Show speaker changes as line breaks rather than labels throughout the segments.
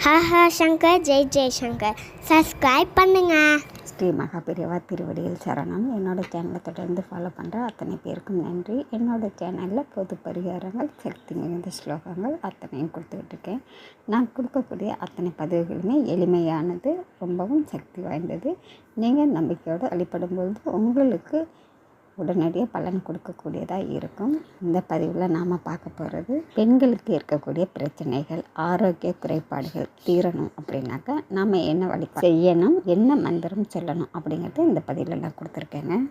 Haha Shankar Jai Shankar subscribe பண்ணுங்க.
ஸ்ரீ மகாபெரிவா திருவடியில் சரணம். என்னோடய சேனலை தொடர்ந்து ஃபாலோ பண்ணுற அத்தனை பேருக்கும் நன்றி. என்னோடய சேனலில் பொது பரிகாரங்கள், சக்தி மிகுந்த ஸ்லோகங்கள் அத்தனையும் கொடுத்துக்கிட்டு இருக்கேன். நான் கொடுக்கக்கூடிய அத்தனை பதிவுகளுமே எளிமையானது, ரொம்பவும் சக்தி வாய்ந்தது. நீங்கள் நம்பிக்கையோடு வழிபடும்பொழுது உங்களுக்கு உடனடியாக பலன் கொடுக்கக்கூடியதாக இருக்கும். இந்த பதிவில் நாம் பார்க்க போகிறது, பெண்களுக்கு இருக்கக்கூடிய பிரச்சனைகள், ஆரோக்கிய குறைபாடுகள் தீரணும் அப்படின்னாக்கா நாம் என்ன வழி செய்யணும், என்ன மந்திரம் சொல்லணும் அப்படிங்கிறது இந்த பதிவில் நான் கொடுத்துருக்கேங்க.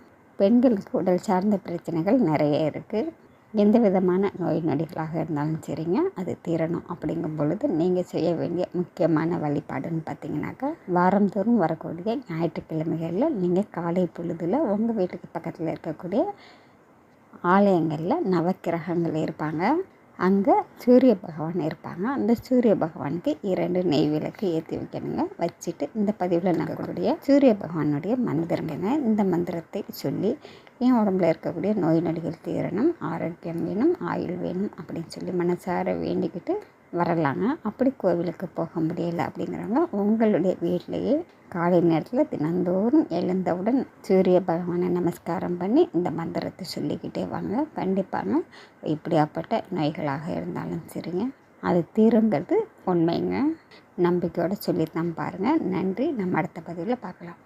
பெண்களுக்கு உடல் சார்ந்த பிரச்சனைகள் நிறைய இருக்குது. எந்த விதமான நோய் நொடிகளாக இருந்தாலும் சரிங்க, அது தீரணும் அப்படிங்கும் பொழுது நீங்கள் செய்ய வேண்டிய முக்கியமான வழிபாடுன்னு பார்த்தீங்கன்னாக்கா, வாரந்தோறும் வரக்கூடிய ஞாயிற்றுக்கிழமைகளில் நீங்கள் காலை பொழுதில் உங்கள் வீட்டுக்கு பக்கத்தில் இருக்கக்கூடிய ஆலயங்களில் நவக்கிரகங்கள் இருப்பாங்க. அங்கே சூரிய பகவான் இருப்பாங்க. அந்த சூரிய பகவானுக்கு 2 நெய் விளக்கு ஏற்றி வைக்கணுங்க. வச்சுட்டு இந்த பதிவில் நடக்கக்கூடிய சூரிய பகவானுடைய மந்திரங்க. இந்த மந்திரத்தை சொல்லி என் உடம்புல இருக்கக்கூடிய நோய் நொடிகள் தீரணும், ஆரோக்கியம் வேணும், ஆயுள் வேணும் அப்படின்னு சொல்லி மனசார வேண்டிக்கிட்டு வரலாங்க. அப்படி கோவிலுக்கு போக முடியலை அப்படிங்கிறவங்க உங்களுடைய வீட்டிலையே காலை நேரத்தில் தினந்தோறும் எழுந்தவுடன் சூரிய பகவானை நமஸ்காரம் பண்ணி இந்த மந்திரத்தை சொல்லிக்கிட்டே வாங்க. கண்டிப்பாங்க இப்படியாப்பட்ட நோய்களாக இருந்தாலும் சரிங்க, அது தீருங்கிறது உண்மைங்க. நம்பிக்கையோடு சொல்லித்தான் பாருங்கள். நன்றி. நம்ம அடுத்த பதிவில் பார்க்கலாம்.